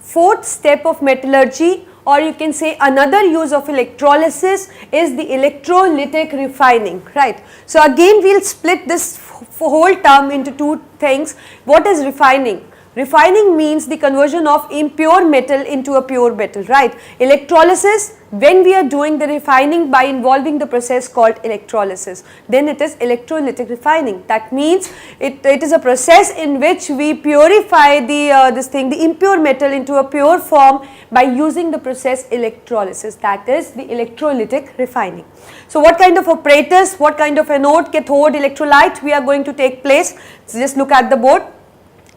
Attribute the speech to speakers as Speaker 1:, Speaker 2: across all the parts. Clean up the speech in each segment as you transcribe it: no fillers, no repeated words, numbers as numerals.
Speaker 1: fourth step of metallurgy, or you can say another use of electrolysis, is the electrolytic refining, right. So again we will split this whole term into two things. What is refining? Refining means the conversion of impure metal into a pure metal, right. Electrolysis, when we are doing the refining by involving the process called electrolysis, then it is electrolytic refining. That means it is a process in which we purify the impure metal into a pure form by using the process electrolysis, that is the electrolytic refining. So what kind of apparatus, what kind of anode, cathode, electrolyte we are going to take place? So just look at the board.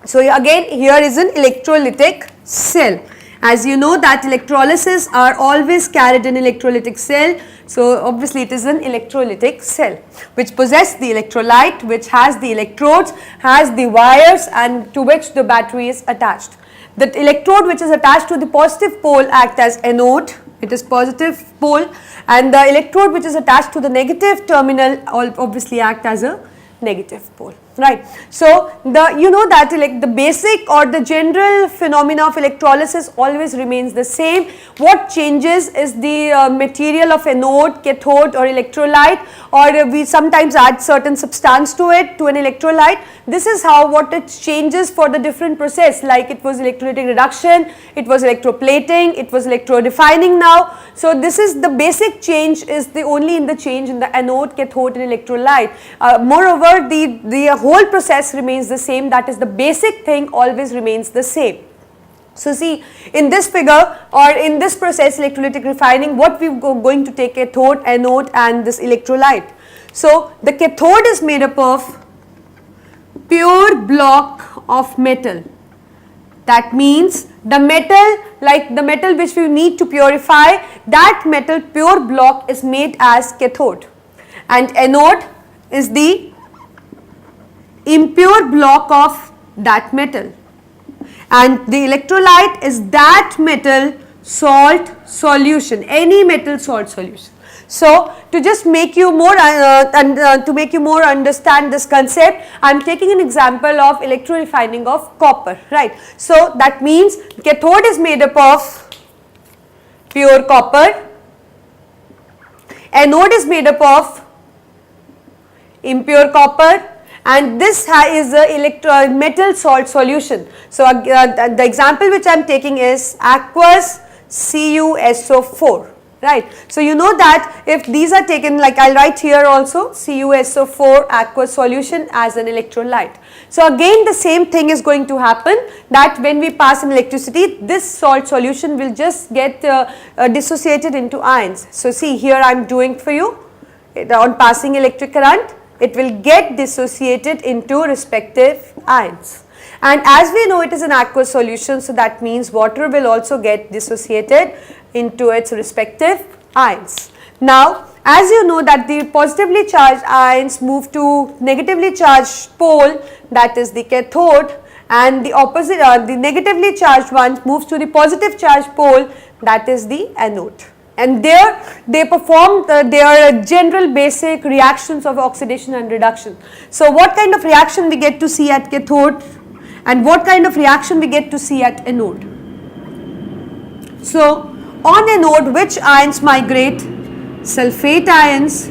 Speaker 1: So again here is an electrolytic cell. As you know that electrolysis are always carried in electrolytic cell. So obviously it is an electrolytic cell which possess the electrolyte, which has the electrodes, has the wires, and to which the battery is attached. The electrode which is attached to the positive pole act as anode, it is positive pole, and the electrode which is attached to the negative terminal obviously act as a negative pole, right. So you know that the basic or the general phenomena of electrolysis always remains the same. What changes is the material of anode, cathode or electrolyte, or we sometimes add certain substance to it, to an electrolyte. This is how what it changes for the different process, like it was electrolytic reduction, it was electroplating, it was electrorefining now. So this is the basic change, is the only in the change in the anode, cathode and electrolyte. Moreover, the whole process remains the same, that is the basic thing always remains the same. So see, in this figure or in this process electrolytic refining, what we are going to take cathode, anode and this electrolyte. So the cathode is made up of pure block of metal. That means the metal, like the metal which we need to purify, that metal pure block is made as cathode, and anode is the impure block of that metal, and the electrolyte is that metal salt solution, any metal salt solution. So to just make you more understand this concept, I am taking an example of electrorefining of copper, right. So that means cathode is made up of pure copper, anode is made up of impure copper, and this is a metal salt solution. So the example which I am taking is aqueous CuSO4, right. So you know that if these are taken, like I will write here also CuSO4 aqueous solution as an electrolyte. So again the same thing is going to happen, that when we pass an electricity, this salt solution will just get dissociated into ions. So see, here I am doing for you, on passing electric current, it will get dissociated into respective ions. And as we know it is an aqueous solution, so that means water will also get dissociated into its respective ions. Now as you know that the positively charged ions move to negatively charged pole, that is the cathode, and the opposite, the negatively charged one moves to the positive charged pole, that is the anode. And there they perform their general basic reactions of oxidation and reduction. So what kind of reaction we get to see at cathode, and what kind of reaction we get to see at anode? So on anode, which ions migrate? Sulfate ions,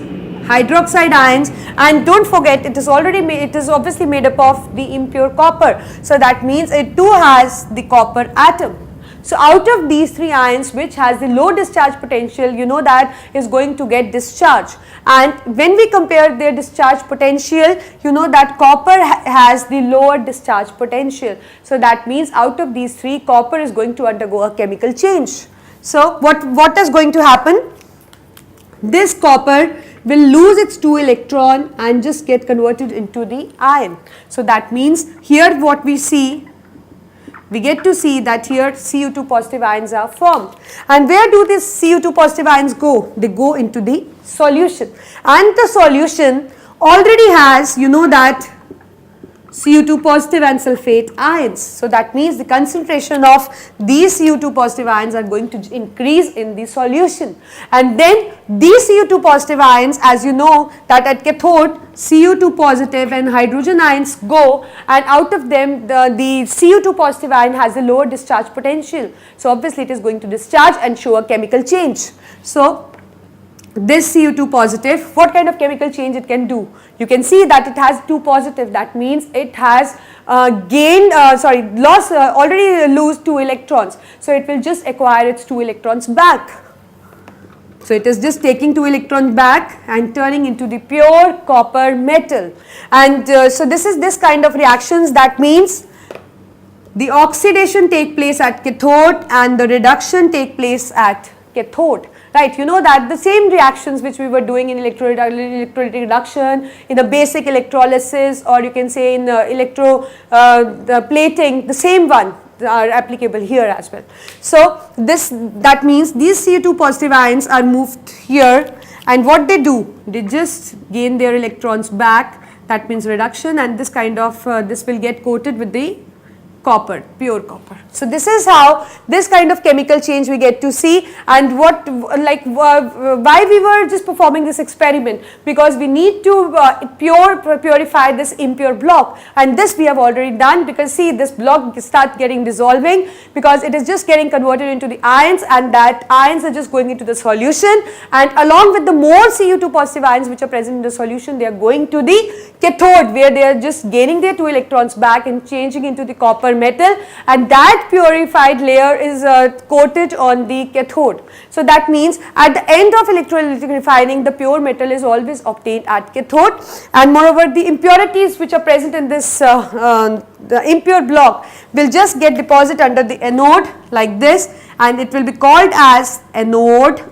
Speaker 1: hydroxide ions, and don't forget it is obviously made up of the impure copper. So that means it too has the copper atom. So out of these three ions, which has the low discharge potential, you know that is going to get discharged. And when we compare their discharge potential, you know that copper has the lower discharge potential. So that means out of these three, copper is going to undergo a chemical change. So what is going to happen? This copper will lose its 2 electron and just get converted into the ion. So that means here what we see, we get to see that here Cu2 positive ions are formed. And where do these Cu2 positive ions go? They go into the solution. And the solution already has, you know that, Cu2 positive and sulfate ions. So that means the concentration of these Cu2 positive ions are going to increase in the solution. And then these Cu2 positive ions, as you know that at cathode Cu2 positive and hydrogen ions go, and out of them the Cu2 positive ion has a lower discharge potential. So obviously it is going to discharge and show a chemical change. So this Cu2 positive, what kind of chemical change it can do? You can see that it has 2 positive, that means it has already lose 2 electrons. So it will just acquire its 2 electrons back. So it is just taking 2 electrons back and turning into the pure copper metal. And so this is this kind of reactions, that means the oxidation take place at cathode and the reduction take place at cathode. Right, you know that the same reactions which we were doing in electrolytic reduction, in the basic electrolysis, or you can say in the plating, the same one are applicable here as well. So that means these Cu2 positive ions are moved here, and what they do, they just gain their electrons back, that means reduction, and this kind of this will get coated with the copper, pure copper. So this is how this kind of chemical change we get to see, and what why we were just performing this experiment, because we need to purify this impure block, and this we have already done, because see this block start getting dissolving because it is just getting converted into the ions, and that ions are just going into the solution, and along with the more Cu2 positive ions which are present in the solution, they are going to the cathode, where they are just gaining their 2 electrons back and changing into the copper metal, and that purified layer is coated on the cathode. So that means at the end of electrolytic refining, the pure metal is always obtained at cathode, and moreover the impurities which are present in this the impure block will just get deposited under the anode like this, and it will be called as anode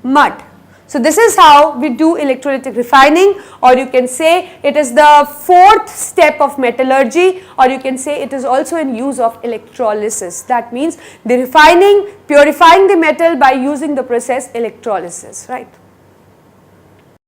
Speaker 1: mud. So this is how we do electrolytic refining, or you can say it is the 4th step of metallurgy, or you can say it is also in use of electrolysis. That means the refining, purifying the metal by using the process electrolysis, right.